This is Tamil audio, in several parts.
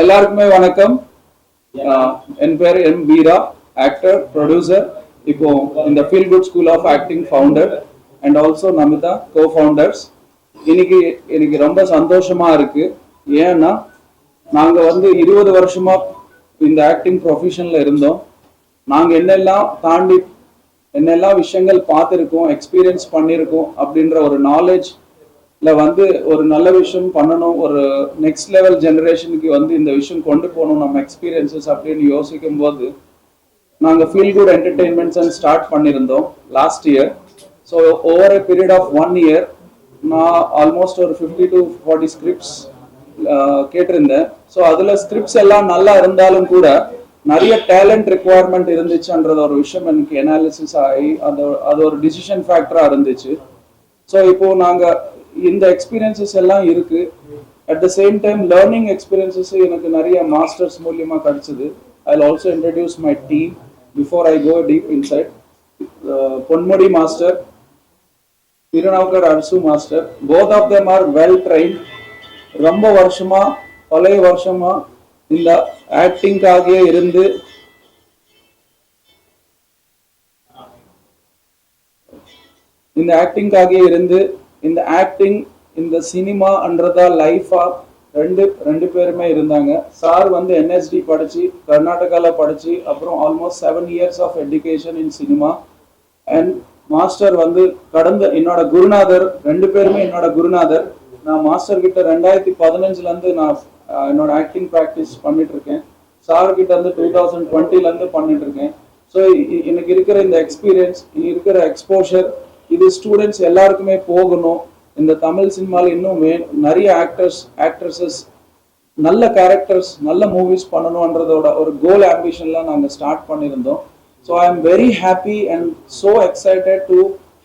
எல்லாருக்குமே வணக்கம். என் பேர் எம் வீரா, ஆக்டர், ப்ரொடியூசர், இப்போ இந்த Feel good school of Acting founder and also Namitha co founders. இன்னைக்கு எனக்கு ரொம்ப சந்தோஷமா இருக்கு. ஏன்னா நாங்க 20 வருஷமா இந்த ஆக்டிங் ப்ரொஃபஷன்ல இருந்தோம். நாங்க என்னெல்லாம் விஷயங்கள் பார்த்துருக்கோம், எக்ஸ்பீரியன்ஸ் பண்ணியிருக்கோம் அப்படின்ற ஒரு நாலேஜ் ஒரு நல்ல விஷயம் பண்ணணும், ஒரு நெக்ஸ்ட் லெவல் ஜெனரேஷனுக்கு இந்த விஷயம் கொண்டு போகணும் நம்ம எக்ஸ்பீரியன்சஸ் அப்படின்னு யோசிக்கும் போது நாங்கள் feel good entertainments and start பண்ணியிருந்தோம் last year. So over a period of 1 year நான் ஆல்மோஸ்ட் ஒரு 50 to 40 ஸ்கிரிப்ட்ஸ் கேட்டிருந்தேன். ஸோ அதில் ஸ்கிரிப்ட்ஸ் எல்லாம் நல்லா இருந்தாலும் கூட நிறைய டேலண்ட் ரெக்குவயர்மெண்ட் இருந்துச்சுன்றது ஒரு விஷயம் எனக்கு அனாலிசிஸ் ஆகி அது ஒரு டிசிஷன் ஃபேக்டராக இருந்துச்சு. ஸோ இப்போ நாங்கள் இந்த எக்ஸ்பீரியன்சஸ் எல்லாம் இருக்கு. At the same time learning experiences எனக்கு நிறைய மாஸ்டர்ஸ் மூலியமா கிடைச்சது. I will also introduce my team before I go deep inside. Ponmudi master, Thirunavukkarasu master, both of them are well trained. ரொம்ப வருஷமா பழைய வருஷமா இந்த ஆக்டிங்காகவே இருந்து இந்த ஆக்டிங் இந்த சினிமான்றதா லைஃபா ரெண்டு பேருமே இருந்தாங்க. சார் என்எஸ்டி படிச்சு கர்நாடகாவில் படிச்சு அப்புறம் almost 7 years of education in cinema. And master கடந்த என்னோட குருநாதர், ரெண்டு பேருமே என்னோட குருநாதர். நான் மாஸ்டர் கிட்ட 2015 நான் என்னோட ஆக்டிங் ப்ராக்டிஸ் பண்ணிட்டு இருக்கேன். சார் கிட்ட 2020 பண்ணிட்டு இருக்கேன். ஸோ எனக்கு இருக்கிற இந்த எக்ஸ்பீரியன்ஸ், இருக்கிற எக்ஸ்போஷர், இது ஸ்டூடெண்ட்ஸ் எல்லாருக்குமே போகணும். இந்த தமிழ் சினிமாவில் இன்னும் நிறைய ஆக்ட்ரஸஸ் நல்ல கேரக்டர்ஸ் நல்ல மூவிஸ் பண்ணணுன்றதோட ஒரு கோல் ஆம்பிஷன்லாம் நாங்கள் ஸ்டார்ட் பண்ணியிருந்தோம். So I am very happy and so excited to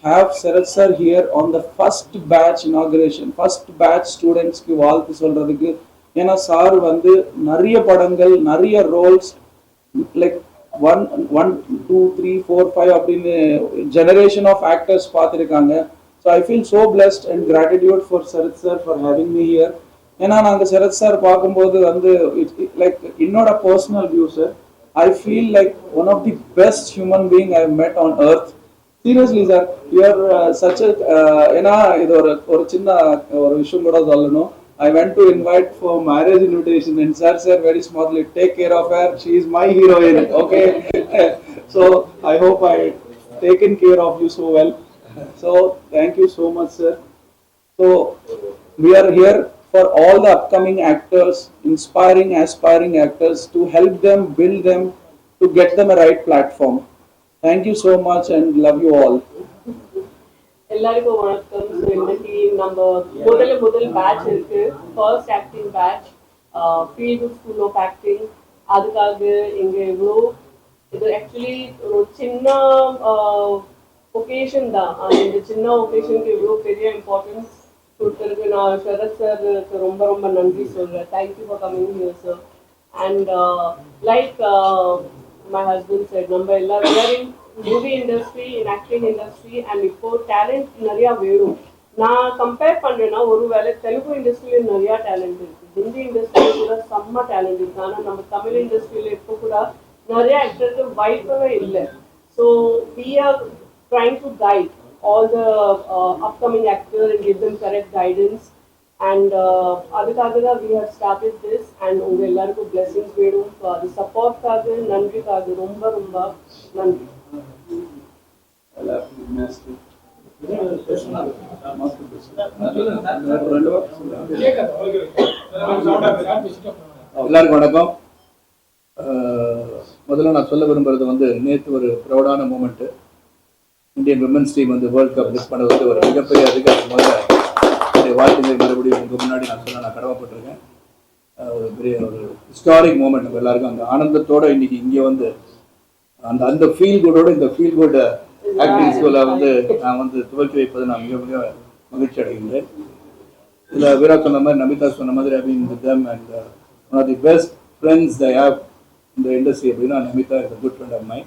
have Sarath sir here on the first batch inauguration. First batch ஸ்டூடெண்ட்ஸ்க்கு வாழ்த்து சொல்றதுக்கு. ஏன்னா சார் நிறைய படங்கள் நிறைய ரோல்ஸ் லைக் 1, 2, 3, 4, 5 அப்படின்னு ஜெனரேஷன் ஆஃப் ஆக்டர்ஸ் பார்த்துருக்காங்க. So I feel so blessed and gratitude for Sarath sir for having me here. ஏன்னா நாங்கள் சரத் சார் பார்க்கும்போது லைக் என்னோட personal view sir, I feel like one of the best human being I met on earth. Seriously sir, you are such ஏன்னா இது ஒரு சின்ன ஒரு விஷயம் கூட சொல்லணும். I went to invite for marriage invitation and sir said very smartly, take care of her, she is my heroine. Okay. So I hope I taken care of you so well. So thank you so much sir. So we are here for all the upcoming actors, inspiring aspiring actors, to help them, build them, to get them a right platform. Thank you so much and love you all. எல்லாருக்கும் வணக்கம். இன்னைக்கு நம்ம முதல் பேட்ச் இருக்கு, first acting batch, Feel good school of Acting. அதுக்காக இங்கே இது ஆக்சுவலி ஒரு சின்ன ஒகேஷன் தான். இந்த சின்ன ஒகேஷனுக்கு இவ்வளோ பெரிய இம்பார்ட்டன்ஸ் கொடுத்துருக்கு. நான் சரத் சாருக்கு ரொம்ப ரொம்ப நன்றி சொல்கிறேன். Thank you for coming here sir. And like my husband said, நம்ம எல்லாரும் movie industry, in acting industry and இப்போ டேலண்ட் நிறையா வேணும். நான் கம்பேர் பண்ணுறேன்னா ஒருவேளை தெலுங்கு இண்டஸ்ட்ரியில் நிறையா டேலண்ட் இருக்குது, ஹிந்தி இண்டஸ்ட்ரியில் கூட செம்ம டேலண்ட் இருக்குது. ஆனால் நம்ம தமிழ் இண்டஸ்ட்ரியில் இப்போ கூட நிறைய ஆக்டருக்கு வாய்ப்பவே இல்லை. So we are trying to guide all the upcoming actor and give them correct guidance. And அதுக்காக தான் we have started this. And உங்கள் எல்லாருக்கும் பிளெஸிங்ஸ் வேணும். ஸோ அது சப்போர்ட்காக, நன்றிக்காக ரொம்ப ரொம்ப நன்றி. எல்லாருக்கும் வணக்கம். முதல்ல நான் சொல்ல விரும்புறது நேற்று ஒரு ப்ரௌடான moment. Indian women's team world cup lift பண்ணது ஒரு மிகப்பெரிய அதிகாரம். முதல்ல வாழ்க்கையை மறுபடியும் உங்கள் முன்னாடி நான் சொல்ல நான் கடமைப்பட்டிருக்கேன். ஒரு பெரிய ஒரு ஹிஸ்டாரிக் மூமெண்ட். நம்ம எல்லாருக்கும் அந்த ஆனந்தத்தோடு இன்னைக்கு இங்கே அந்த ஃபீல் குட்டோட இந்த ஃபீல் குட் ஆக்டிங் ஸ்கூலை நான் துவக்கி வைப்பது நான் மிக மிக மகிழ்ச்சி அடைகின்றேன். இதில் வீரா சொன்ன மாதிரி, நமிதா சொன்ன மாதிரி, I mean with them and one of the best friends they have இந்த இண்டஸ்ட்ரி அப்படின்னா Namitha is a good friend of my.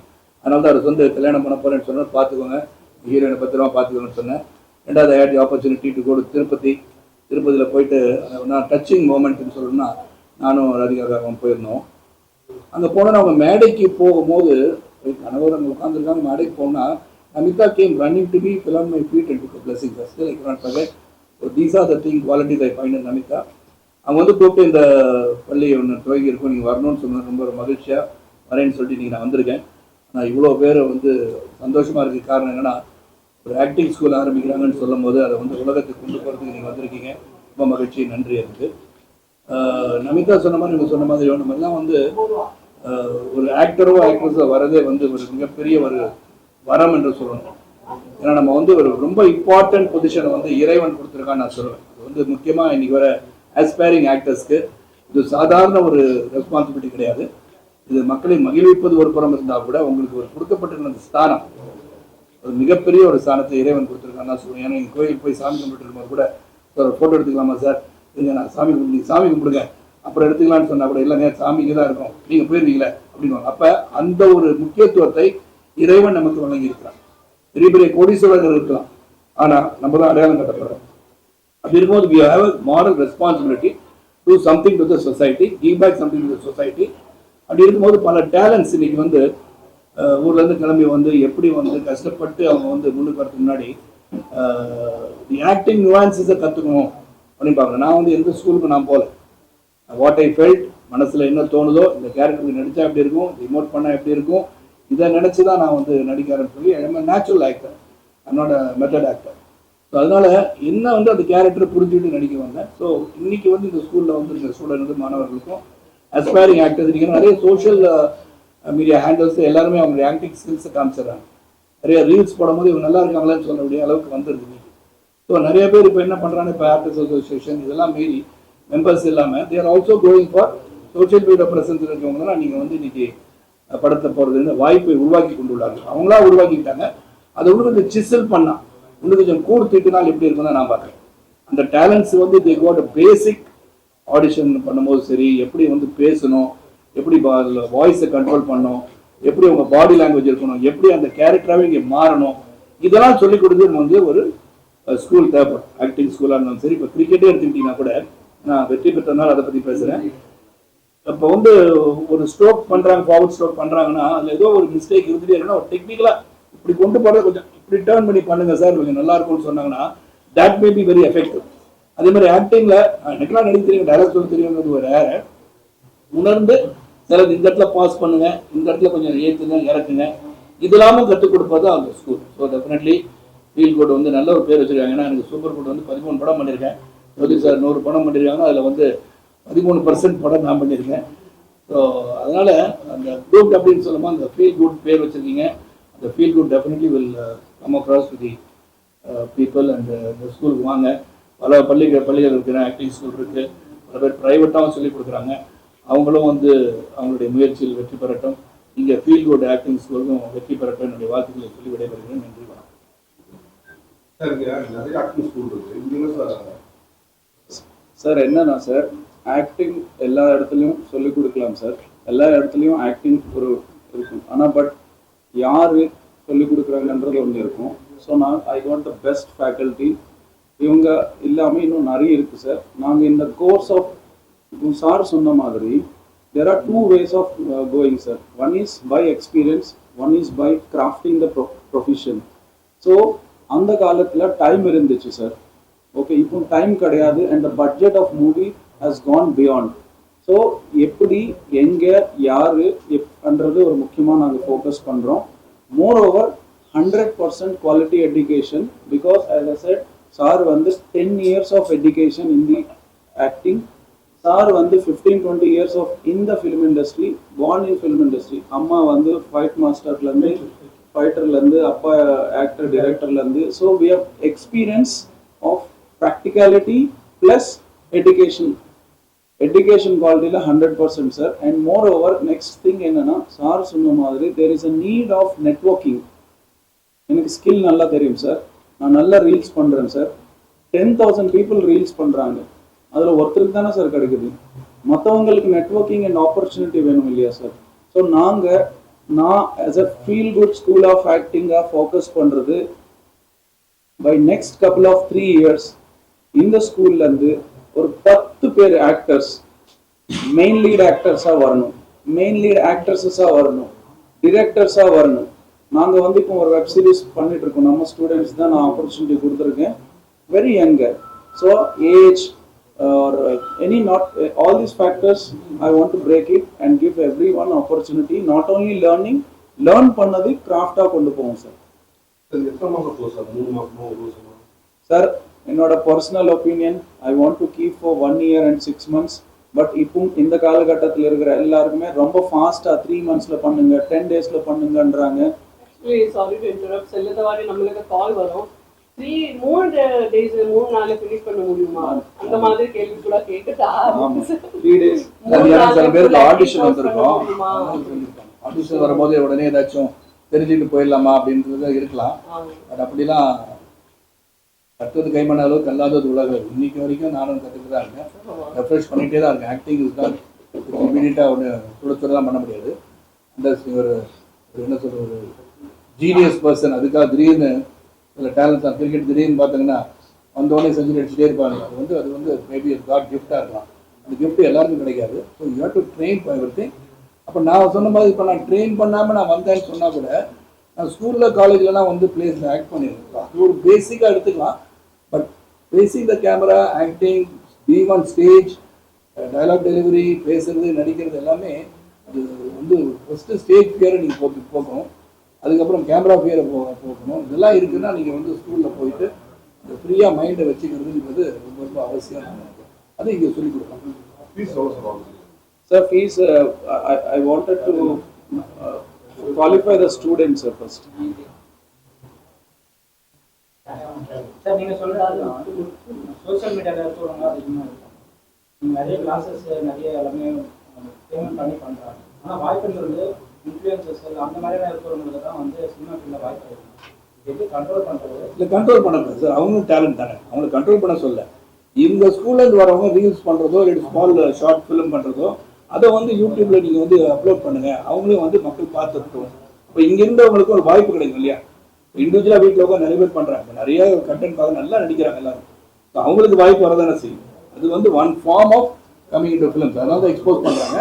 அதனால தான் அவர் கல்யாணம் பண்ண போகிறேன்னு சொன்னால் பார்த்துக்கோங்க, ஹீரோயினை பத்திரமா பார்த்துக்கோங்கன்னு சொன்னேன். ரெண்டாவது I had the opportunity to go to திருப்பதியில் போயிட்டு நான் டச்சிங் மூமெண்ட்னு சொல்லணும்னா நானும் ராதிகாவும் போயிருந்தோம். அங்கே போனால் அவங்க மேடைக்கு போகும்போது கணவர் அங்கே உட்காந்துருக்காங்க. மேடைக்கு போனால் Namita came running to me, fell on my feet and took a blessing. Still I cannot forget. So these are the qualities I find in Namita. அவங்க வந்து கூப்பிட்டு இந்த பள்ளி ஒன்று துவங்கி இருக்கும், நீங்கள் வரணும்னு சொன்ன ரொம்ப ஒரு மகிழ்ச்சியாக வரேன்னு சொல்லிட்டு நீங்கள் நான் வந்திருக்கேன். ஆனால் இவ்வளோ பேர் வந்து சந்தோஷமாக இருக்க காரணம் என்னென்னா, ஒரு ஆக்டிங் ஸ்கூல் ஆரம்பிக்கிறாங்கன்னு சொல்லும் போது அதை வந்து உலகத்துக்கு கொண்டு போகிறதுக்கு நீங்கள் வந்திருக்கீங்க. ரொம்ப மகிழ்ச்சி, நன்றி அதுக்கு. நமிதா சொன்ன மாதிரி நீங்கள் சொன்ன மாதிரி நம்மெல்லாம் வந்து ஒரு ஆக்டரோ ஆக்ட்ரஸோ வரதே வந்து ஒரு மிகப்பெரிய ஒரு வரம் என்று சொல்லணும். ஏன்னா நம்ம வந்து ஒரு ரொம்ப இம்பார்ட்டன்ட் பொசிஷனை வந்து இறைவன் கொடுத்துருக்கான்னு நான் சொல்லுவேன். இது வந்து முக்கியமாக இன்னைக்கு வர ஆஸ்பைரிங் ஆக்டர்ஸ்க்கு இது சாதாரண ஒரு ரெஸ்பான்சிபிலிட்டி கிடையாது. இது மக்களை மகிழ்விப்பது ஒரு புறம் இருந்தால் கூட உங்களுக்கு ஒரு கொடுக்கப்பட்டிருந்த அந்த ஸ்தானம் ஒரு மிகப்பெரிய ஒரு ஸ்தானத்தை இறைவன் கொடுத்துருக்கான்னு நான் சொல்லுவேன். ஏன்னா நீங்கள் கோயிலுக்கு போய் சாமி கும்பிட்டு இருக்கும்போது கூட ஒரு ஃபோட்டோ எடுத்துக்கலாமா சார், நீங்கள் நான் சாமி கும்பிடுங்க அப்புறம் எடுத்துக்கலான்னு சொன்னால் கூட இல்லைங்க சாமிக்கு தான் இருக்கும், நீங்கள் போயிருவீங்களே அப்படின்னு. அப்போ அந்த ஒரு முக்கியத்துவத்தை இறைவன் நமக்கு வழங்கி இருக்கிறான். பெரிய பெரிய கோடீஸ்வரர்கள் இருக்கலாம், ஆனால் நம்ம தான் அடையாளம் கட்டப்படுறோம். அப்படி இருக்கும்போது we have a moral responsibility to do something to the society, give back something to the society. அப்படி இருக்கும்போது பல டேலண்ட்ஸ் இன்னைக்கு வந்து ஊர்லேருந்து கிளம்பி வந்து எப்படி வந்து கஷ்டப்பட்டு அவங்க வந்து முன்னுக்கு வரதுக்கு முன்னாடி தி ஆக்டிங் நுவான்சஸை கற்றுக்கணும் அப்படின்னு பார்க்குறேன். நான் வந்து எந்த ஸ்கூலுக்கு நான் போகல. வாட் ஐ ஃபெல்ட், மனசில் என்ன தோணுதோ, இந்த கேரக்டருக்கு நடித்தா எப்படி இருக்கும், ரிமோட் பண்ணால் எப்படி இருக்கும், இதை நினச்சி தான் நான் வந்து நடிக்கிறேன்னு சொல்லி ஐ நேச்சுரல் ஆக்டர், என்னோட மெத்தட் ஆக்டர். ஸோ அதனால் என்ன வந்து அந்த கேரக்டரை புரிஞ்சுக்கிட்டு நடிக்க வந்தேன். ஸோ இன்றைக்கி வந்து இந்த ஸ்கூலில் வந்து இந்த ஸ்டூடெண்ட் மாணவர்களுக்கும் அஸ்பைரிங் ஆக்டர்ஸ் இன்றைக்கி நிறைய சோஷியல் மீடியா ஹேண்டல்ஸ் எல்லாருமே அவங்களுடைய ஆக்டிங் ஸ்கில்ஸை காமிச்சிடுறாங்க. நிறைய ரீல்ஸ் போடும்போது இவங்க நல்லா இருக்காங்களான்னு சொல்லக்கூடிய அளவுக்கு வந்துடுது இன்னைக்கு. ஸோ நிறைய பேர் இப்போ என்ன பண்ணுறாங்க, இப்போ ஆர்டிஸ்ட் அசோசியேஷன் இதெல்லாம் மீறி மெம்பர்ஸ் இல்லாமல் there also going for social media presence இருக்கவங்கலாம் நீங்கள் வந்து இன்னைக்கு படத்தை போகிறதுன்னு வாய்ப்பை உருவாக்கி கொண்டுள்ளார்கள். அவங்களா உருவாக்கிட்டாங்க. அதை இன்னும் கொஞ்சம் சிசில் பண்ணால் இன்னும் கொஞ்சம் கூர்த்திட்டுனால் எப்படி இருக்குன்னு நான் பார்க்குறேன். அந்த டேலண்ட்ஸ் வந்து தே கோட் பேசிக் ஆடிஷன் பண்ணும்போது சரி, எப்படி வந்து பேசணும், எப்படி வாய்ஸை கண்ட்ரோல் பண்ணணும், எப்படி அவங்க பாடி லாங்குவேஜ் இருக்கணும், எப்படி அந்த கேரக்டராகவே இங்கே மாறணும், இதெல்லாம் சொல்லிக் கொடுத்து வந்து ஒரு ஸ்கூல் தேவைப்படும். ஆக்டிங் ஸ்கூலாக இருந்தாலும் சரி. இப்போ கிரிக்கெட்டே எடுத்துக்கிட்டிங்கன்னா கூட நான் வெற்றி பெற்றனால அதை பற்றி பேசுகிறேன். இப்போ வந்து ஒரு ஸ்ட்ரோக் பண்ணுறாங்க, ஃபார்வர்ட் ஸ்ட்ரோக் பண்ணுறாங்கன்னா அதில் ஏதோ ஒரு மிஸ்டேக் இருந்துகிட்டே இருக்குன்னா ஒரு டெக்னிக்கலாக இப்படி கொண்டு போகிறது கொஞ்சம் இப்படி டேர்ன் பண்ணி பண்ணுங்க சார் கொஞ்சம் நல்லா இருக்கும்னு சொன்னாங்கன்னா that may be very effective. அதே மாதிரி ஆக்டிங்கில் எனக்குலாம் நடிக்க தெரியும், டைலாக் சொல்ல தெரியுங்கிறது ஒரு வேற. உணர்ந்து சிலது இந்த இடத்துல பாஸ் பண்ணுங்க, இந்த இடத்துல கொஞ்சம் ஏற்றுங்க இறக்குங்க, இதெல்லாமும் கற்றுக் கொடுப்பது அந்த school. So definitely feel good வந்து நல்ல ஒரு பேர் வச்சுருக்காங்க. ஏன்னா எனக்கு சூப்பர் குட் வந்து 13 படம் பண்ணியிருக்கேன். ஜோதி சார் 100 படம் பண்ணியிருக்காங்க. அதில் வந்து 13% படம் நான் பண்ணியிருக்கேன். ஸோ அதனால் அந்த குட் அப்படின்னு சொல்லும்போது அந்த ஃபீல் குட் பேர் வச்சுருக்கீங்க. அந்த feel good definitely will come across to the people. And இந்த ஸ்கூலுக்கு வாங்க. பல பள்ளிகள் இருக்கிற ஆக்டிங் ஸ்கூல் இருக்குது, பல பேர் ப்ரைவேட்டாகவும் சொல்லிக் கொடுக்குறாங்க. அவங்களும் வந்து அவங்களுடைய முயற்சியில் வெற்றி பெறட்டும். இங்கே ஃபீல் குட் ஆக்டிங் ஸ்கூலுக்கும் வெற்றி பெறட்டும் என்னுடைய வாழ்த்துக்களை சொல்லி விடைபெறுகிறேன். நன்றி, வணக்கம். சார் என்னன்னா சார், ஆக்டிங் எல்லா இடத்துலையும் சொல்லிக் கொடுக்கலாம் சார், எல்லா இடத்துலையும் ஆக்டிங் ஒரு இருக்கும். ஆனால் பட் யார் சொல்லிக் கொடுக்குறாங்கன்றது ஒன்று இருக்கும். So I got the best faculty. இவங்க இல்லாமல் இன்னும் நிறைய இருக்குது சார். நாங்கள் இந்த கோர்ஸ் ஆஃப் சார் சொன்ன மாதிரி there are two ways of going sir. One is by experience, one is by crafting the profession. So அந்த காலத்தில் டைம் இருந்துச்சு சார். ஓகே, இப்போ டைம் கிடையாது. And the budget of movie has gone beyond. So எப்படி எங்கே யார் எப்பன்றது ஒரு முக்கியமாக நாங்கள் ஃபோக்கஸ் பண்ணுறோம். Moreover 100% quality education. Because as I said, sir வந்து 10 years of education in the acting. Sir வந்து 15-20 years of in the film industry, born in film industry. அம்மா வந்து ஃபைட் மாஸ்டர்லேருந்து, ஃபைட்டர்லேருந்து, அப்பா ஆக்டர் டைரக்டர்லேருந்து. So we have experience of practicality plus education குவாலிட்டியில் 100% sir. And moreover next thing என்னன்னா, சார் சொன்ன மாதிரி there is a need of networking. எனக்கு ஸ்கில் நல்லா தெரியும் சார், நான் நல்லா ரீல்ஸ் பண்ணுறேன் சார். 10,000 people ரீல்ஸ் பண்ணுறாங்க, அதில் ஒருத்தருக்கு தானே சார் கிடைக்குது. மற்றவங்களுக்கு நெட்வொர்க்கிங் அண்ட் ஆப்பர்ச்சுனிட்டி வேணும் இல்லையா சார். ஸோ நான் as a feel good school of ஆக்டிங்காக ஃபோக்கஸ் பண்ணுறது by next couple of 3 years இந்த ஸ்கூல்லேருந்து ஒரு 10 பேர் ஆக்டர்ஸ் மெயின் லீட் ஆக்டர்ஸாக வரணும், மெயின் லீட் ஆக்ட்ரஸஸாக வரணும், டிரெக்டர்ஸாக வரணும். நாங்கள் வந்து இப்போ ஒரு வெப் சீரிஸ் பண்ணிட்டு இருக்கோம், நம்ம ஸ்டூடெண்ட்ஸ் தான் நான் ஆப்பர்ச்சுனிட்டி கொடுத்துருக்கேன், very younger. So age or any not all these factors I want to break it and give everyone opportunity, not only learning, learn பண்ணது கிராஃப்டா கொண்டு போவோம் சார். சார் என்னோட personal opinion, I want to keep for 1 year and 6 months. But இப்போ இந்த காலகட்டத்தில் இருக்கிற எல்லாருக்குமே ரொம்ப ஃபாஸ்டா 3 monthsல பண்ணுங்க, 10 daysல பண்ணுங்கன்றாங்க. Sorry to interrupt. செல்லதவாரி நம்மளுக்கு கால் வரும், 3 days 3 நாள்ல ஃபினிஷ் பண்ண முடியுமா அந்த மாதிரி கேள்வி கூட கேட்டுட்டா. 3 days சில பேருக்கு ஆடிஷன் வந்திருக்கும், ஆடிஷன் வரும்போது உடனே ஏதாச்சும் தெரிஞ்சுட்டு போயிடலாமா அப்படின்றது இருக்கலாம். பட் அப்படிலாம் கற்றுவது கைமண அளவுக்கு அல்லாதது உலகம். இன்னைக்கு வரைக்கும் நானும் கற்றுட்டு தான் இருக்கேன், ரெஃப்ரெஷ் பண்ணிகிட்டே தான் இருக்கேன். ஆக்டிங் இஸ் தான் இமீடியட்டாக ஒன்று சுடச்சுடலாம் பண்ண முடியாது. அந்த ஒரு என்ன சொல்ற ஒரு ஜீனியஸ் பர்சன், அதுக்காக திடீர்னு சில டேலண்ட்ஸ் தான். கிரிக்கெட் திடீர்னு பார்த்தீங்கன்னா வந்தோடனே செஞ்சுரி அடிச்சுட்டே இருப்பாங்க. அது வந்து மேபி காட் கிஃப்டாக இருக்கலாம். அந்த கிஃப்ட் எல்லாருக்கும் கிடைக்காது. So you have to train for everything. அப்போ நான் சொன்ன மாதிரி இப்போ நான் ட்ரெயின் பண்ணாமல் நான் வந்தேன்னு சொன்னால் கூட, நான் ஸ்கூலில் காலேஜ்லலாம் வந்து பிளேஸில் ஆக்ட் பண்ணியிருக்கேன். அது ஒரு பேசிக்காக எடுத்துக்கலாம். But basic the camera, acting, being on stage, dialogue delivery, பேசுறது, நடிக்கிறது எல்லாமே அது வந்து ஃபஸ்ட்டு ஸ்டேஜ் ஃபியரை நீங்கள் போக்கணும். அதுக்கப்புறம் கேமரா ஃபியரை போக்கணும். இதெல்லாம் இருக்குன்னா நீங்கள் வந்து ஸ்கூலில் போயிட்டு இந்த ஃப்ரீயாக மைண்டை வச்சுக்கிறதுங்கிறது ரொம்ப ரொம்ப அவசியம். அது இங்கே சொல்லிக் கொடுக்கலாம். Sir, fees, I wanted to qualify the students first. Sir நீங்கள் சொல்கிறது சோஷியல் மீடியாவில் இருக்கிறவங்க அதிகமாக இருக்கும். நிறைய கிளாஸஸ் நிறைய எல்லாமே பேமெண்ட் பண்ணி பண்ணுறாங்க. ஆனால் வாய்ப்புங்கிறது இன்ஃப்ளூயன்சஸ் அந்த மாதிரியான இருக்கிறவங்களுக்கு தான் வந்து சினிமா ஃபீல்டில் வாய்ப்பு இருக்கும். எப்படி கண்ட்ரோல் பண்ணுறது? இல்லை கண்ட்ரோல் பண்ணக்கூடாது சார், அவங்களும் டேலண்ட் தானே, அவங்களை கண்ட்ரோல் பண்ண சொல்ல. இந்த ஸ்கூல்லேருந்து வரவங்க ரீல்ஸ் பண்ணுறதோ இல்லை ஸ்மால் ஷார்ட் ஃபிலிம் பண்ணுறதோ அதை வந்து யூடியூப்பில் நீங்கள் வந்து அப்லோட் பண்ணுங்கள், அவங்களும் வந்து மக்கள் பார்த்துட்டோம். இப்போ இங்கேருந்தவங்களுக்கு ஒரு வாய்ப்பு கிடைக்கும் இல்லையா? இண்டிவிஜுவலாக வீட்டில் உட்காந்து நிறைய பேர் பண்ணுறாங்க, நிறைய கண்டென்ட் பார்க்க நல்லா நடிக்கிறாங்க எல்லாரும். ஸோ அவங்களுக்கு வாய்ப்பு வரதானே செய்யும். அது வந்து one form of coming into films. அதனால தான் எக்ஸ்போஸ் பண்ணுறாங்க.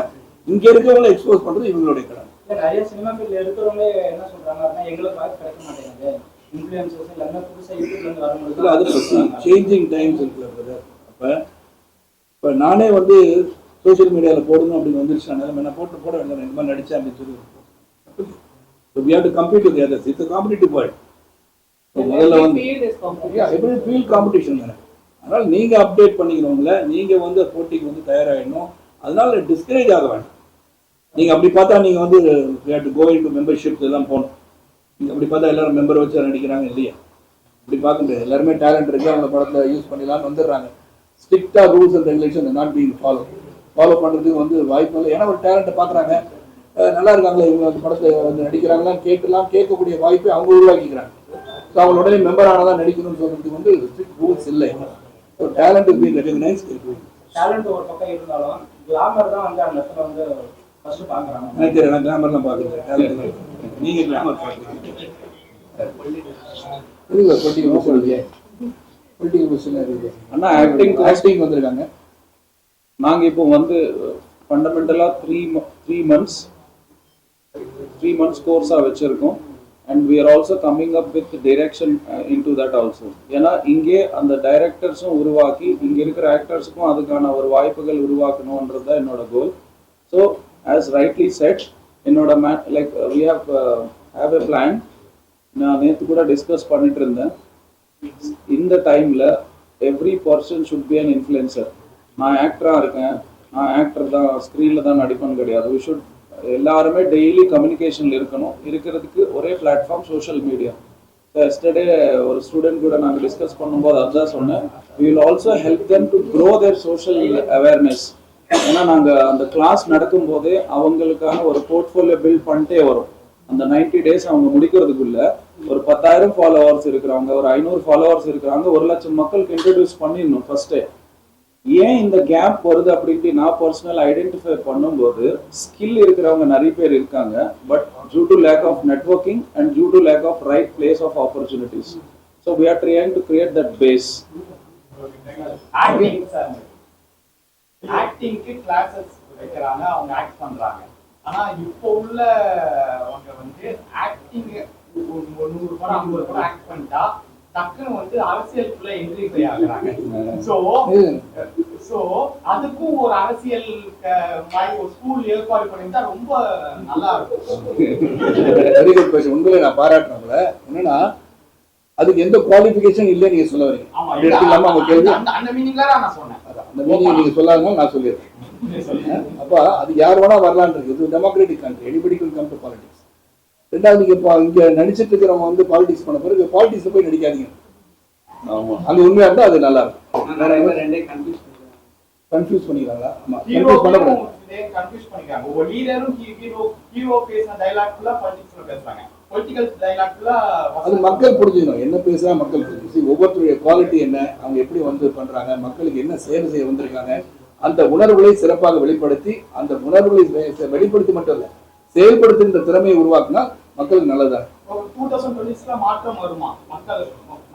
இங்கே இருக்கிறவங்கள எக்ஸ்போஸ் பண்ணுறது இவங்களுடைய கடமை. நிறைய சினிமா ஃபீல்டில் இருக்கிறவங்க என்ன சொல்கிறாங்க அப்படின்னா, எங்களுக்கு வாய்ப்பு கிடைக்க மாட்டேங்குது, இன்ஃப்ளூயன்சஸ் எல்லாமே புதுசாக யூடியூப்லேருந்து வரும்போது இல்லை, அது சேஞ்சிங் டைம்ஸ் இருக்குல்ல பிரதர். இப்போ நானே வந்து சோஷியல் மீடியாவில் போடணும் அப்படின்னு வந்துருச்சு. நான் போட வேண்டாம், இந்த மாதிரி நடித்தேன் அப்படின்னு சொல்லி. So we have to compete with the others. It's a competitive world. So முதல்ல வந்து எப்படி ஃபீல்ட் காம்படிஷன் தானே. அதனால் நீங்கள் அப்டேட் பண்ணிக்கிறவங்கள நீங்கள் வந்து போட்டிக்கு வந்து தயாராகிடணும். அதனால டிஸ்கரேஜ் ஆக வேண்டாம். நீங்கள் அப்படி பார்த்தா நீங்கள் வந்து we have to go into membership எல்லாம் போகணும். நீங்கள் அப்படி பார்த்தா எல்லாரும் மெம்பர் வச்சு நடிக்கிறாங்க இல்லையா? அப்படி பார்க்க முடியாது. எல்லாருமே டேலண்ட் இருக்குது, அவங்க படத்தில் யூஸ் பண்ணிடலான்னு வந்துடுறாங்க. ஸ்ட்ரிக்டாக rules and regulation not being follow பண்ணுறதுக்கு வந்து வாய்ப்பு இல்லை. ஏன்னா ஒரு டேலண்ட்டை பார்க்குறாங்க, நல்லா இருக்காங்களா இவங்க அந்த படத்தை வந்து நடிக்கிறாங்களான்னு கேட்கக்கூடிய வாய்ப்பை அவங்க உருவாக்கிக்கிறாங்க. ஸோ அவங்க உடனே மெம்பர் ஆனால் தான் நடிக்கணும்னு சொல்கிறதுக்கு வந்து ஸ்ட்ரிக்ட் ரூல்ஸ் இல்லை. So talent being recognise. Talent ஒரு பக்கம் இருந்தாலும் கிளாமர் தான் வந்து அந்த இடத்துல வந்து ஃபர்ஸ்ட் பார்க்குறாங்க. நினைக்கிறேன் நான் கிளாமர்லாம் பார்க்குறேன், டேலண்ட் நீங்கள் கிளாமர் பார்க்குறீங்க. பொலிட்டிக்கல் கொஸ்டின் இருக்குது. ஆனால் ஆக்டிங் வந்திருக்காங்க. நாங்கள் இப்போ வந்து ஃபண்டமெண்டலாக 3 months கோர்ஸாக வச்சுருக்கோம். And we are also coming up with direction into that also. ஏன்னா இங்கே அந்த டைரக்டர்ஸும் உருவாக்கி இங்கே இருக்கிற ஆக்டர்ஸுக்கும் அதுக்கான ஒரு வாய்ப்புகள் உருவாக்கணுன்றது தான் என்னோட கோல். ஸோ ஆஸ் ரைட்லி செட், என்னோட like we have a plan. நான் நேற்று கூட டிஸ்கஸ் பண்ணிட்டு இருந்தேன். இந்த டைமில் every person should be an influencer. நான் ஆக்டராக இருக்கேன், நான் ஆக்டர் தான், ஸ்க்ரீனில் தான் நடிப்பேன்னு கிடையாது. வி ஷுட் எல்லாருமே டெய்லி கம்யூனிகேஷனில் இருக்கணும். இருக்கிறதுக்கு ஒரே பிளாட்ஃபார்ம் சோஷியல் மீடியா. எஸ்டர்டே ஒரு ஸ்டூடெண்ட் கூட நாங்கள் டிஸ்கஸ் பண்ணும்போது அதுதான் சொன்னேன், we will also help them to grow their social awareness. ஏன்னா நாங்கள் அந்த கிளாஸ் நடக்கும்போதே அவங்களுக்கான ஒரு போர்ட்ஃபோலியோ பில்ட் பண்ணிட்டே வரும். அந்த 90 days அவங்க முடிக்கிறதுக்குள்ள ஒரு 10,000 ஃபாலோவர்ஸ் இருக்கிறவங்க, ஒரு 500 ஃபாலோவர்ஸ் இருக்கிறாங்க, 1,00,000 மக்களுக்கு இன்ட்ரடியூஸ் பண்ணிடணும் ஃபர்ஸ்டே. ஏன் இந்த கேப் வருது அப்படின்ட்டு நான் பர்சனல் ஐடென்டிஃபை பண்ணும்போது, ஸ்கில் இருக்கிறவங்க நிறைய பேர் இருக்காங்க, but due to lack of networking and due to lack of right place of opportunities. So we are trying to create that base. ஆக்டிங்க்கு கிளாஸஸ் வைக்கிறாங்க, அவங்க ஆக்ட் பண்றாங்க. ஆனா இப்போ உள்ளவங்க வந்து ஆக்டிங் 100 படம் 50 படம் ஆக்ட் பண்ணிட்டா டக்குன்னு வந்து அரசியலுக்குள்ள என்ட்ரி ஆகுறாங்க. சோ அதுக்கும் ஒரு அரசியல் மாதிரி ஒரு ஸ்கூல் ஏற்பாடு பண்ணிட்டா ரொம்ப நல்லா இருக்கும். Very good question. உண்மையிலே நான் பாராட்டுறேன்ல. என்னன்னா அதுக்கு எந்த குவாலிஃபிகேஷன் இல்லை நீங்க சொல்ல வரீங்க. அப்படி எடுத்துக்கலாமா அவங்க கேள்வி? அந்த மீனிங்ல நான் சொன்னேன். அந்த மீனிங் நீங்க சொல்லாதனால நான் சொல்லிடுறேன். அப்ப அது யார் வேணா வரலான்னு இருக்கு. இது democratic country, anybody can come to politics. ரெண்டாவது நீங்க இங்க நடிச்சிட்டு இருக்கிறவங்க வந்து பாலிடிக்ஸ் பண்ண பிறகு பாலிடிக்ஸ்ல போய் நடிக்காதீங்க. ஆமா, அங்க உண்மையா இருந்தா அது நல்லா இருக்கும். கன்ஃபியூஸ் பண்ணிக்கிறாங்களா? ஆமா, கன்ஃபியூஸ் பண்ணக்கூடாது. கன்ஃபியூஸ் பண்ணிக்கிறாங்க. ஒரு லீடரும் ஹீரோ பேசின டயலாக் ஃபுல்லா பாலிடிக்ஸ்ல பேசுறாங்க. பொலிட்டிக்கல் டயலாக் ஃபுல்லா அது மக்கள் புரிஞ்சுக்கணும். என்ன பேசுறா மக்கள் புரிஞ்சுக்கணும். ஒவ்வொருத்தருடைய குவாலிட்டி என்ன, அவங்க எப்படி வந்து பண்றாங்க, மக்களுக்கு என்ன சேவை செய்ய வந்திருக்காங்க, அந்த உணர்வுகளை சிறப்பாக வெளிப்படுத்தி, அந்த உணர்வுகளை வெளிப்படுத்தி மட்டும் இல்ல செயல்படுத்துகின்ற திறமையை உருவாக்குனா மக்களுக்கு நல்லதா. 2026ல மாற்றம் வருமா? மக்கள்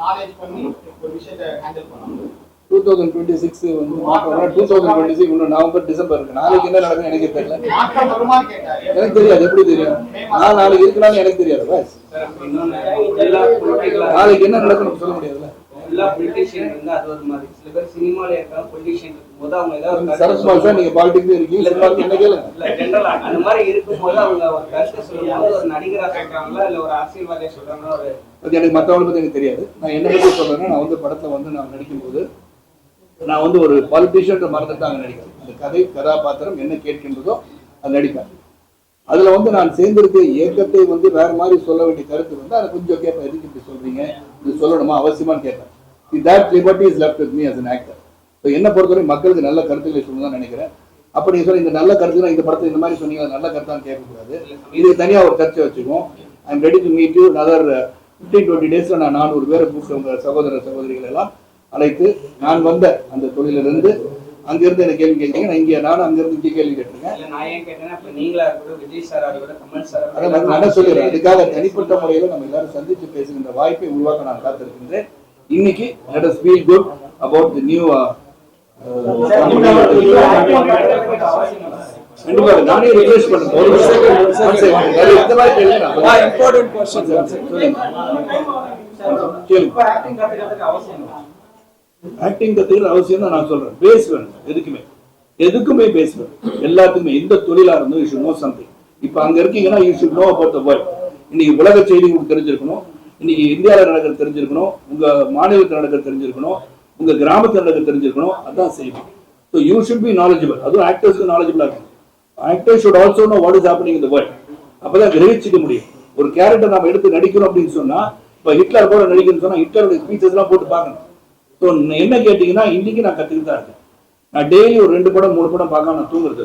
நாலேஜ் பண்ணி ஒரு விஷயத்தை ஹேண்டில் பண்ணணும். 2026 வந்து மாற்றம் 2026 இன்னும் நவம்பர் டிசம்பர் இருக்கு. நாளைக்கு என்ன நடக்கும் எனக்கு தெரியல. மாற்றம் வருமா கேட்டாரு. எனக்கு தெரியாது. எப்படி தெரியும்? நான் நாளைக்கு இருக்கலாம்னு எனக்கு தெரியாது. நாளைக்கு என்ன நடக்கணும் சொல்ல முடியாதுல்ல. எல்லா பொலிட்டிஷியன் வந்து அது ஒரு மாதிரி சில பேர் சினிமால இருக்காங்க, பொலிட்டிஷியன் இருக்கும்போது அவங்க ஏதாவது சரஸ்மால் சார் நீங்க பாலிடிக்ஸ் இருக்கீங்க, சினிமாக்கு என்ன கேளுங்க. இல்ல ஜெனரலா அந்த மாதிரி இருக்கும்போது அவங்க ஒரு கருத்தை சொல்லும்போது ஒரு நடிகரா சொல்றாங்களா இல்ல ஒரு அரசியல்வாதியா சொல்றாங்களா? ஒரு அது எனக்கு மற்றவங்களை பத்தி எனக்கு தெரியாது. நான் என்ன பத்தி சொல்றேன்னா, நான் வந்து படத்துல வந்து நான் நடிக்கும்போது நான் வந்து ஒரு பாலிட்டிஷியன் மறந்துட்டு அங்கே நடிக்கிறேன். அந்த கதை கதாபாத்திரம் என்ன கேட்கின்றதோ அது நடிப்பேன். அதுல வந்து நான் சேர்ந்திருக்க இயக்கத்தை வந்து வேற மாதிரி சொல்ல வேண்டிய கருத்து வந்து அதை கொஞ்சம் கேட்பேன். எதுக்கு இப்படி சொல்றீங்க, இது சொல்லணுமா, அவசியமானு கேட்பேன். That liberty is left with me as an actor. So என்ன பொறுத்தவரை மக்களுக்கு நல்ல கருத்துக்களை சொல்லணும் தான் நினைக்கிறேன். அப்ப நீங்க சொல்ல இந்த நல்ல கருத்து இந்த படத்தை இந்த மாதிரி சொன்னீங்க நல்ல கருத்தான்னு கேட்கக்கூடாது. இதுக்கு தனியா ஒரு சர்ச்சை வச்சுக்குவோம். I am ready to meet you other 15-20 டேஸ்ல நான் 400 பேரை கூப்பிட்டு உங்க சகோதர சகோதரிகள் எல்லாம் அழைத்து நான் வந்த அந்த தொழிலிருந்து அங்கிருந்து எனக்கு கேள்வி கேட்குறீங்க. நான் இங்கே நானும் அங்கிருந்து இங்கே கேள்வி கேட்டிருக்கேன். நான் ஏன் கேட்டேன்னா இப்ப நீங்களா இருக்கட்டும், விஜய் சாரா இருக்கட்டும், கமல் சார் அதை நான் என்ன சொல்லிடுறேன். அதுக்காக தனிப்பட்ட முறையில் நம்ம எல்லாரும் சந்திச்சு பேசுகின்ற வாய்ப்பை உருவாக்க நான் காத்திருக்கின்றேன். இன்னைக்கு let us feel good about the new நானே ரிக்வெஸ்ட் பண்றேன். ஒரு செகண்ட் இந்த மாதிரி கேளுங்க. இம்பார்ட்டன்ட் क्वेश्चन ஆக்டிங் கத்துக்கிற அவசியம் தான் நான் சொல்றேன். பேஸ் வேணும். எதுக்குமே பேஸ் வேணும். எல்லாத்துக்குமே எந்த தொழிலா இருந்தும் யூ ஷுட் நோ சம்திங். இப்ப அங்க இருக்கீங்கன்னா you should know about the world. இன்னைக்கு உலக செய்தி உங்களுக்கு தெரிஞ்சிருக்கணும். இன்னைக்கு இந்தியாவில் நடக்கிறது தெரிஞ்சிருக்கணும். உங்க மாநிலத்தில் நடக்கிறது தெரிஞ்சிருக்கணும். உங்க கிராமத்தில் நடக்கிறது தெரிஞ்சிருக்கணும். அதான் செய்தி. So you should be knowledgeable. அதுவும் ஆக்டர்ஸ்க்கு நாலேஜபிளா இருக்கணும். Actors should also know what is happening in the world. அப்பதான் கிரகிச்சிக்க முடியும். ஒரு கேரக்டர் நம்ம எடுத்து நடிக்கணும் அப்படின்னு சொன்னா, இப்ப ஹிட்லர் கூட நடிக்கணும்னு சொன்னா ஹிட்லருடைய ஸ்பீச்சஸ் எல்லாம் போட்டு பார்க்கணும். ஸோ என்ன கேட்டீங்கன்னா இன்னைக்கு நான் கத்துக்கிட்டு தான் இருக்கேன். நான் டெய்லி ஒரு 2 படம் 3 படம் பார்க்காம நான் தூங்குறது.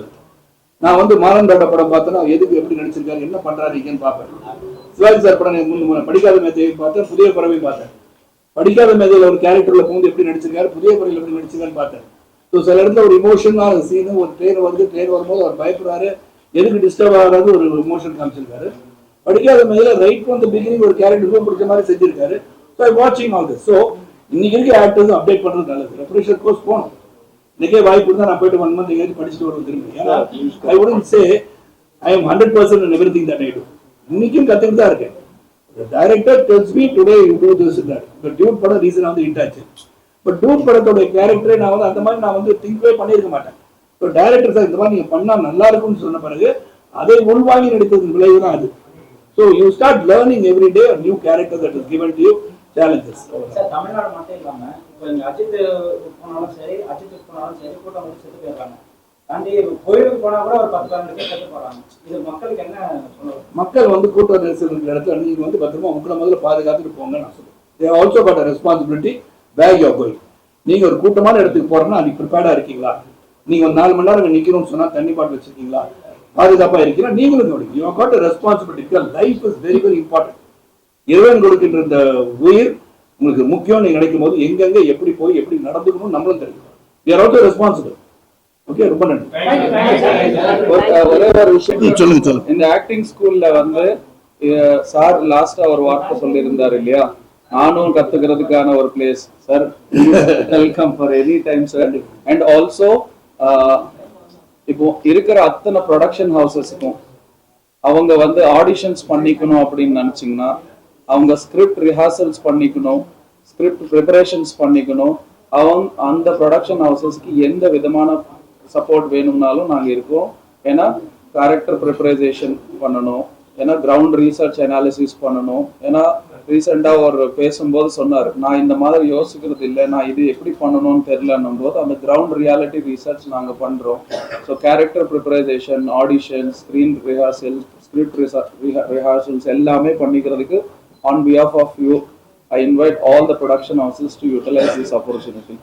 நான் வந்து மாறந்தோட படம் பார்த்தேன்னா எதுக்கு எப்படி நடிச்சிருக்காரு, என்ன பண்றாருன்னு பார்ப்பேன். சிவாஜி சார் படம் படிக்காத மேதையை பார்த்தேன், புதிய பறவை பார்த்தேன். படிக்காத மேதையில ஒரு கேரக்டர்ல பூந்து எப்படி நடிச்சிருக்காரு, புதிய பறவையில் எப்படி நடிச்சிருக்காருன்னு பார்த்தேன். ஸோ சில இடத்துல ஒரு இமோஷனான சீனு, ஒரு ட்ரெயின் வரும்போது அவர் பயப்படுறாரு, எதுக்கு டிஸ்டர்ப் ஆகாது ஒரு இமோஷன் காமிச்சிருக்காரு. படிக்காத மேதையில ரைட் ஃப்ரம் தி பிகினிங் ஒரு கேரக்டருக்கும் பிடிச்ச மாதிரி செஞ்சிருக்காரு. ஸோ ஐ வாட்சிங் ஆல் திஸ். ஸோ இன்னைக்கு இருக்க ஆக்டர்ஸ் அப்டேட் பண்றது நல்லது. ரெஃப்ரெஷர் கோர்ஸ் போகணும். இன்னைக்கே வாய்ப்பு இருந்தா நான் போயிட்டு 1 month எங்கேயாச்சும் படிச்சுட்டு வருவேன் திரும்பி. ஏன்னா ஐ wouldn't say I am 100% in everything that I do. இன்னைக்கும் கத்துக்கிட்டு தான் இருக்கேன். The director tells me today you do this and that. But Dude படம் ரீசன் வந்து ஹிட் ஆச்சு. பட் Dude படத்தோட கேரக்டரை நான் வந்து அந்த மாதிரி நான் வந்து திங்க்வே பண்ணியிருக்க மாட்டேன். ஸோ டைரக்டர் சார் இந்த மாதிரி நீங்க பண்ணா நல்லா இருக்கும்னு சொன்ன பிறகு அதை உள்வாங்கி நடித்தது விளைவு தான் அது. So you start learning every day new character that is given to you. challenges. Sir Tamil Nadu மட்டும் இல்லாம இப்போ இங்க அஜித் போனாலும் சரி, அஜித் போனாலும் சரி, கூட்டம் வந்து செத்து போயிடுறாங்க. தாண்டி கோயிலுக்கு போனா கூட ஒரு 10-12 பேர் செத்து போறாங்க. இது மக்களுக்கு என்ன சொல்லுவாங்க? மக்கள் வந்து கூட்ட நெரிசல் இருக்கிற இடத்துல நீங்க வந்து பத்திரமா உங்களை முதல்ல பாதுகாத்துட்டு போங்க நான் சொல்லுவேன். They also got a responsibility where you are going. நீங்க ஒரு கூட்டமான இடத்துக்கு போறோம்னா அதுக்கு ப்ரிப்பேர்டா இருக்கீங்களா? நீங்க ஒரு 4 மணி நேரம் நிக்கணும்னு சொன்னா தண்ணி பாட்டில் வச்சிருக்கீங்களா? பாதுகாப்பா இருக்கீங்களா? நீங்களும் கவனிங்க. You have got a responsibility. Life is very very important. இறைவன் கொடுக்கின்ற இந்த உயிர் உங்களுக்கு முக்கியம். நீங்க நினைக்கும் போது எங்கெங்க எப்படி போய் எப்படி நடந்துக்கணும் நம்மளும் தெரியும். We are also responsible. Okay, ரொம்ப நன்றி. ஒரே ஒரு விஷயம் சொல்லுங்க. இந்த ஆக்டிங் ஸ்கூல்ல வந்து சார் லாஸ்டா ஒரு வார்த்தை சொல்லியிருந்தாரு இல்லையா, நானும் கத்துக்கிறதுக்கான ஒரு place. Sir welcome for any time sir. And also இப்போ இருக்கிற அத்தனை ப்ரொடக்ஷன் ஹவுசஸ்க்கும் அவங்க வந்து ஆடிஷன்ஸ் பண்ணிக்கணும் அப்படின்னு நினைச்சிங்கன்னா அவங்க ஸ்கிரிப்ட் ரிஹர்சல்ஸ் பண்ணிக்கணும், ஸ்கிரிப்ட் ப்ரிப்பரேஷன்ஸ் பண்ணிக்கணும். அந்த ப்ரொடக்ஷன் ஹவுசஸ்க்கு எந்த விதமான சப்போர்ட் வேணும்னாலும் நாங்கள் இருக்கோம். ஏன்னா கேரக்டர் ப்ரிப்பரைசேஷன் பண்ணணும், ஏன்னா கிரவுண்ட் ரீசர்ச் அனாலிசிஸ் பண்ணணும். ஏன்னா ரீசெண்டாக ஒரு பேசும்போது சொன்னார், நான் இந்த மாதிரி யோசிக்கிறது இல்லை, நான் இது எப்படி பண்ணணும்னு தெரியலன்னும் போது அந்த கிரவுண்ட் ரியாலிட்டி ரீசர்ச் நாங்கள் பண்ணுறோம். So character preparation, audition, screen rehearsal, script rehearsals எல்லாமே பண்ணிக்கிறதுக்கு on behalf of you I invite all the production houses to utilize this opportunity.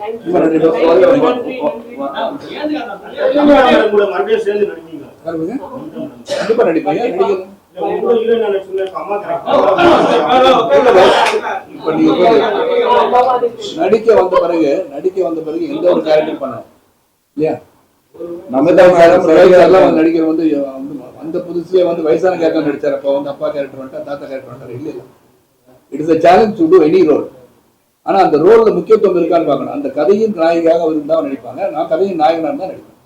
Thank you. கண்டிப்பா நடிப்பீங்க. நடிக்க வந்த பிறகு எந்த ஒரு கேரக்டர் பண்ண இல்லையா? நமிதா மேடம் எல்லாம் நடிக்கிற வந்து அந்த புதுசுல வந்து வயசான கேரக்டர் நடிச்சார். அப்ப வந்து அப்பா கேரக்டர் வந்துட்டா, தாத்தா கேரக்டர் வந்துட்டாரு. இல்ல, it is a challenge to do any role. ஆனா அந்த ரோல்ல முக்கியத்துவம் இருக்கான்னு பார்க்கணும். அந்த கதையின் நாயகியாக அவர் இருந்தா நடிப்பாங்க. நான் கதையின் நாயகனா இருந்தா நடிப்பேன்.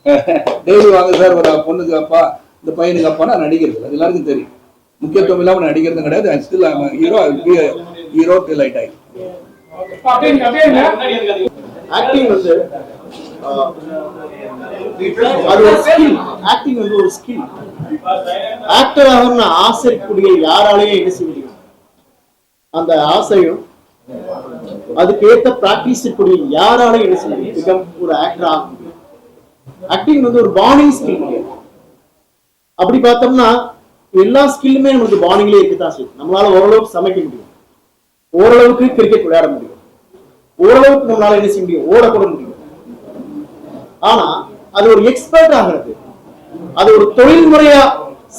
டெய்லி வாங்க சார், ஒரு பொண்ணுக்கு அப்பா, இந்த பையனுக்கு அப்பா, நான் நடிக்கிறது அது எல்லாருக்கும் தெரியும். முக்கியத்துவம் இல்லாம நடிக்கிறது கிடையாது. I still am a hero. I will be a hero till I die. Acting வந்து அது ஒரு ஸ்கில். ஆக்டிங் வந்து ஒரு ஸ்கில். ஆக்டர் ஆகணும்னு ஆசைக்கூடிய யாராலையும் என்ன செய்ய முடியும்? அந்த ஆசையும் அதுக்கு ஏற்ற பிராக்டிஸ் இருக்கக்கூடிய யாராலையும் என்ன செய்ய முடியும்? ஒரு ஆக்டர் ஆக முடியும். ஆக்டிங் வந்து ஒரு பாண்டிங் ஸ்கில். அப்படி பார்த்தோம்னா எல்லா ஸ்கில்லுமே நம்மளுக்கு பாண்டிங்லேயே இருக்குதான் செய்யும். நம்மளால ஓரளவுக்கு சமைக்க முடியும், ஓரளவுக்கு கிரிக்கெட் விளையாட முடியும், ஓரளவுக்கு நம்மளால என்ன செய்ய முடியும்? ஓடக்கூட முடியும். ஆனா அது ஒரு எக்ஸ்பர்ட் ஆகிறது, அது ஒரு தொழில்முறையா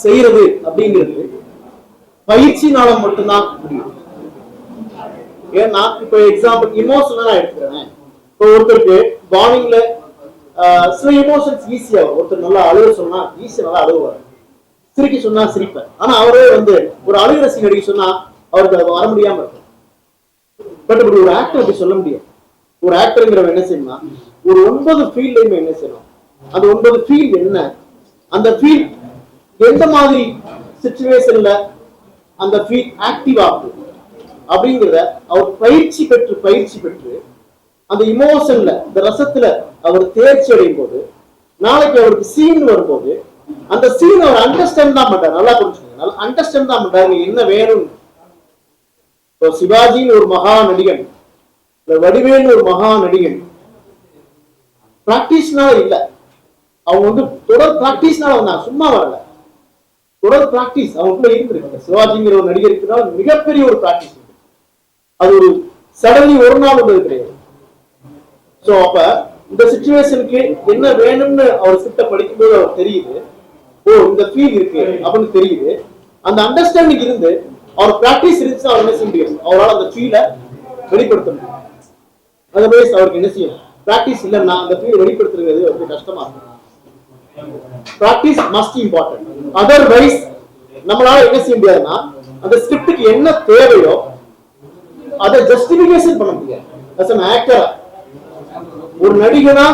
செய்யறது அப்படிங்கிறது பயிற்சினால மட்டும்தான் முடியும். ஏன்னா இப்ப எக்ஸாம்பிள் இமோஷனலா எடுத்துக்கிறேன். இப்போ ஒருத்தருக்கு பாண்டிங்ல சில இமோஷன்ஸ் ஈஸியா, ஒருத்தர் நல்லா அழுக சொன்னா ஈஸியா நல்லா அழுவார், சிரிக்க சொன்னா சிரிப்பார். ஆனா அவரே வந்து ஒரு அழுகிற சீன் அடிக்க சொன்னா அவருக்கு அது வர முடியாம இருக்கும். பட் இப்படி ஒரு ஆக்டர் அப்படி சொல்ல முடியாது. ஒரு ஆக்டருங்கிறவங்க என்ன செய்யணும்னா ஒரு 9 ஃபீல்ட்லயுமே என்ன செய்யணும், அந்த 9 ஃபீல்ட் என்ன, அந்த ஃபீல்ட் எந்த மாதிரி சிச்சுவேஷன்ல அந்த ஃபீல்ட் ஆக்டிவ் ஆகுது அப்படிங்கிறத அவர் பயிற்சி பெற்று அந்த இமோஷன்ல, இந்த ரசத்துல அவர் தேர்ச்சி அடையும் போது நாளைக்கு அவருக்கு சீன் வரும்போது அந்த சீன் அவர் அண்டர்ஸ்டாண்ட் தான் பண்றாரு. நல்லா புரிஞ்சுக்கோங்க, நல்லா அண்டர்ஸ்டாண்ட் தான் பண்றாரு என்ன வேணும். சிவாஜின்னு ஒரு மகா நடிகன், வடிவேலு ஒரு மகா நடிகன், பிராக்டிஸ்னால இல்ல, அவங்க வந்து தொடர் பிராக்டிஸ்னால வந்தாங்க, சும்மா வரல. தொடர் பிராக்டிஸ் அவங்களுக்குள்ள இருந்திருக்கு. சிவாஜிங்கிற ஒரு நடிகருக்குனால மிகப்பெரிய ஒரு பிராக்டிஸ். அது ஒரு சடன்லி ஒரு நாள் உள்ளது கிடையாது. சோ அப்ப இந்த சிச்சுவேஷனுக்கு என்ன வேணும்னு அவர் கிட்ட படிக்கும்போது அவர் தெரியுது, ஓ இந்த ஃபீல் இருக்கு அப்படின்னு தெரியுது. அந்த அண்டர்ஸ்டாண்டிங் இருந்து அவர் பிராக்டிஸ் இருந்துச்சு, அவர் என்ன செய்ய முடியும், அவரால் அந்த ஃபீலை வெளிப்படுத்த முடியும். அதர்வைஸ் அவருக்கு என்ன செய்யும், பிராக்டிஸ் இல்லைன்னா அந்த ஃபீல் வெளிப்படுத்துறது ரொம்ப கஷ்டமா இருக்கும். Practice must important. அதர்வைஸ் நம்மளால என்ன செய்ய முடியாதுன்னா அந்த ஸ்கிரிப்டுக்கு என்ன தேவையோ அதை ஜஸ்டிபிகேஷன் பண்ண முடியாது. as an actor, ஒரு நடிகனா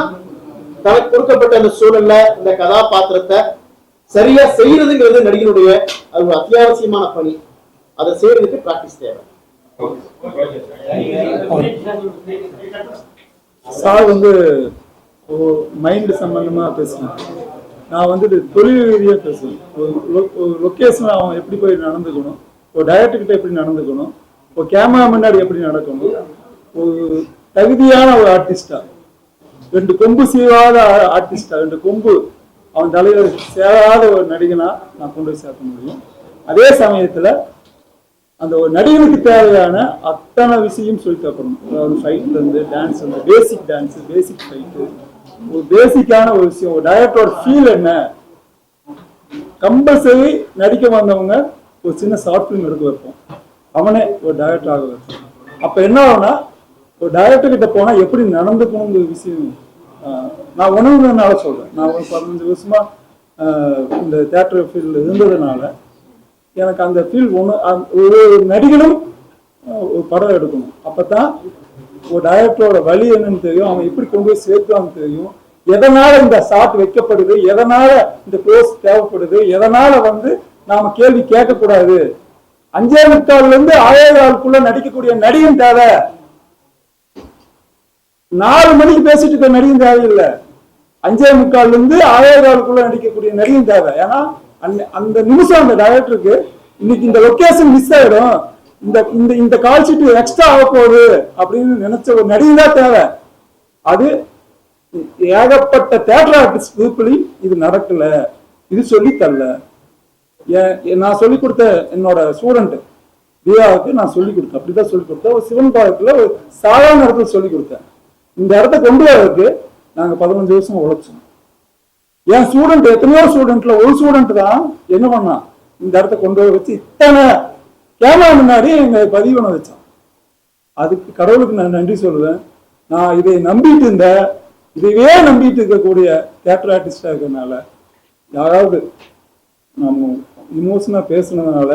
தனக்கு கொடுக்கப்பட்ட அந்த சூழல்ல இந்த கதாபாத்திரத்தை சரியா செய்யறதுங்கிறது நடிகனுடைய அது ஒரு அத்தியாவசியமான பணி. அதை செய்யறதுக்கு பிராக்டிஸ் தேவை. சார் வந்து மைண்ட் சம்பந்தமா பேசுறேன். நான் வந்து தொழில் ரீதியாக பேசுவேன். ஒரு லொக்கேஷன் அவன் எப்படி போய் நடந்துக்கணும், ஒரு டைரக்டர்கிட்ட எப்படி நடந்துக்கணும், ஒரு கேமரா முன்னாடி எப்படி நடக்கணும், ஒரு தகுதியான ஒரு ஆர்டிஸ்டா, 2 கொம்பு சீவாத ஆர்டிஸ்டா, 2 கொம்பு அவன் தலைவர் சேராத ஒரு நடிகனா நான் கொண்டு போய் சேர்க்க முடியும். அதே சமயத்துல அந்த ஒரு நடிகனுக்கு தேவையான அத்தனை விஷயம் சொல்லி தரப்படும். அதாவது ஃபைட்ல இருந்து டான்ஸ், அந்த பேசிக் டான்ஸ், பேசிக் ஃபைட்டு, ஒரு பேசிக்கான ஒரு விஷயம், ஒரு டைரக்டரோட ஃபீல் என்ன. கம்பல்சரி நடிக்க வந்தவங்க ஒரு சின்ன ஷார்ட் ஃபிலிம் எடுக்க வைப்போம், அவனே ஒரு டைரக்டர் ஆக வைப்போம். அப்ப என்ன ஆகும்னா ஒரு டைரக்டர் கிட்ட போனா எப்படி நடந்துக்கணுங்கிற விஷயம் நான் உணவுனால சொல்றேன். நான் ஒரு 15 வருஷமா இந்த தியேட்டர் ஃபீல்டு இருந்ததுனால எனக்கு அந்த ஃபீல் ஒரு நடிகனும் ஒரு படம் எடுக்கணும். அப்பதான் ஒரு டைரக்டரோட வழி என்னன்னு தெரியும், அவன் எப்படி கொண்டு போய் சேர்க்கான்னு தெரியும், எதனால இந்த ஷாட் வைக்கப்படுது, எதனால இந்த க்ளோஸ் தேவைப்படுது, எதனால வந்து நாம கேள்வி கேட்கக்கூடாது. 5:45 இருந்து 6:15 நடிக்கக்கூடிய நடிகன் தேவை. 4 மணிக்கு பேசிட்டு இருக்க நடிகன் தேவையில்லை. 5:45 இருந்து 6:15 நடிக்கக்கூடிய நடிகன் தேவை. ஏன்னா அந்த நிமிஷம் அந்த டைரக்டருக்கு இன்னைக்கு இந்த லொகேஷன் மிஸ் ஆயிடும், இந்த கால் ஷீட் எக்ஸ்ட்ரா ஆக போகுது அப்படின்னு நினைச்ச ஒரு நடிகன் தான் தேவை. அது ஏகப்பட்ட தியேட்டர் ஆர்டிஸ்ட் குரூப்லையும் இது நடக்கல. இது சொல்லி தரல. நான் சொல்லிக் கொடுத்த என்னோட ஸ்டூடெண்ட் தியாவுக்கு நான் சொல்லிக் கொடுத்தேன். அப்படிதான் சொல்லிக் கொடுத்தேன். ஒரு சிவன் பாகத்துல ஒரு சாதாரண இடத்துல சொல்லிக் கொடுத்தேன். இந்த இடத்த கொண்டு வரதுக்கு நாங்க 15 வருஷம் உழைச்சோம். என் ஸ்டூடெண்ட் எத்தனையோ ஸ்டூடெண்ட்ல ஒரு ஸ்டூடெண்ட் தான் என்ன பண்ணா, இந்த இடத்த கொண்டு வர வச்சு இத்தனை கேமரா முன்னாடி எங்க பதிவு பண்ண வச்சான். அதுக்கு கடவுளுக்கு நான் நன்றி சொல்லுவேன். நான் இதை நம்பிட்டு இருந்தேன். இதையே நம்பிட்டு இருக்கக்கூடிய தியேட்டர் ஆர்டிஸ்டா இருக்கிறதுனால, யாராவது நம்ம இமோஷனா பேசுனதுனால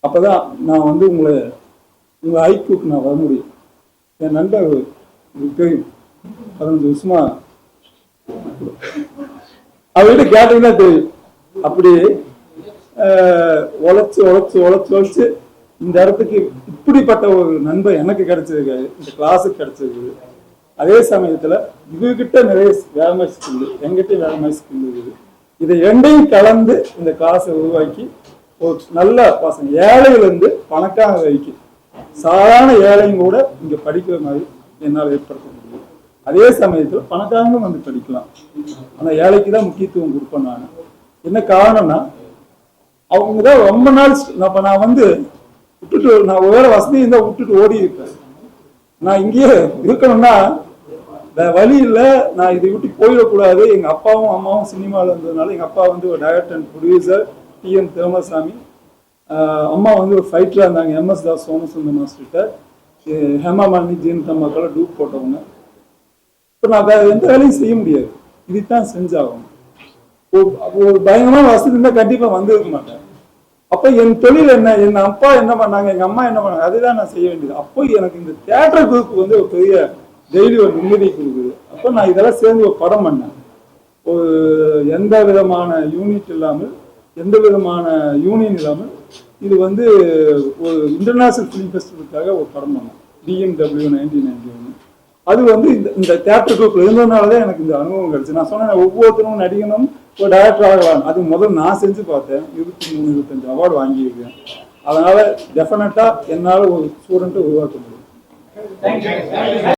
அப்பதான் நான் வந்து உங்க ஐக்கியூக்கு நான் வர முடியும். என் நண்பர் தெரியும், 15 வருஷமா அவர்கிட்ட கேட்டீங்கன்னா தெரியும். அப்படி உழைச்சு இந்த இடத்துக்கு இப்படிப்பட்ட ஒரு நண்பர் எனக்கு கிடைச்சிருக்காரு, இந்த கிளாஸுக்கு கிடைச்சிருக்குது. அதே சமயத்துல இவகிட்ட நிறைய வேலை ஸ்கில், எங்கிட்ட வேலை ஸ்கில் இருக்குது. இதை ரெண்டையும் கலந்து இந்த கிளாஸை உருவாக்கி ஒரு நல்ல பசங்க, ஏழையிலிருந்து பணக்கார வரைக்கும் சாதாரண ஏழையும் கூட இங்க படிக்கிற மாதிரி என்னால் ஏற்படுத்த முடியும். அதே சமயத்துல பணக்காரங்களும் வந்து படிக்கலாம். ஆனா ஏழைக்கு தான் முக்கியத்துவம் கொடுப்பேன். நான் என்ன காரணம்னா, அவங்கதான் ரொம்ப நாள் நான் வந்து விட்டுட்டு, நான் ஒருவேளை வசதி இருந்தா விட்டுட்டு ஓடி இருப்பேன். நான் இங்கேயே இருக்கணும்னா வழி இல்லை, நான் இதை விட்டு போயிடக்கூடாது. எங்க அப்பாவும் அம்மாவும் சினிமாவில் இருந்ததுனால, எங்க அப்பா வந்து ஒரு டைரக்டர் அண்ட் ப்ரொடியூசர் TN திருமசாமி, அம்மா வந்து ஒரு ஃபைட்டராக இருந்தாங்க MS தாஸ் சோமசுந்தர மாஸ்டர்கிட்ட, ஹேமா மாலினி ஜெயந்தம்மாக்கெல்லாம் டூப் போட்டவங்க. இப்போ நான் வேற எந்த வேலையும் செய்ய முடியாது, இதுதான் செஞ்சாகணும். ஒரு பயங்கரமான வசதி இருந்தால் கண்டிப்பாக வந்திருக்க மாட்டேன். அப்போ என் தொழில் என்ன, என் அப்பா என்ன பண்ணாங்க, எங்க அம்மா என்ன பண்ணாங்க, அதுதான் நான் செய்ய வேண்டியது. அப்போ எனக்கு இந்த தியேட்டர் குரூப் வந்து ஒரு பெரிய டெய்லி ஒரு நிம்மதி கொடுக்குது. அப்போ நான் இதெல்லாம் சேர்ந்து ஒரு படம் பண்ணேன். ஒரு எந்த விதமான யூனிட் இல்லாமல், எந்த விதமான யூனியன் இல்லாமல், இது வந்து ஒரு இன்டர்நேஷனல் ஃபிலிம் ஃபெஸ்டிவலுக்காக ஒரு படம் பண்ணேன், BMW 1991. அது வந்து இந்த தியேட்டர் குரூப்ல இருந்ததுனாலதான் எனக்கு இந்த அனுபவம் கிடைச்சு. நான் சொன்னேன், ஒவ்வொருத்தரும் நடிகனும் ஒரு டைரக்டர் ஆகலாம். அது முதல்ல நான் செஞ்சு பார்த்தேன். 23, 25 அவார்டு வாங்கியிருக்கேன். அதனால டெஃபினட்டா என்னால் ஒரு ஸ்டூடெண்ட்டை உருவாக்க முடியும்.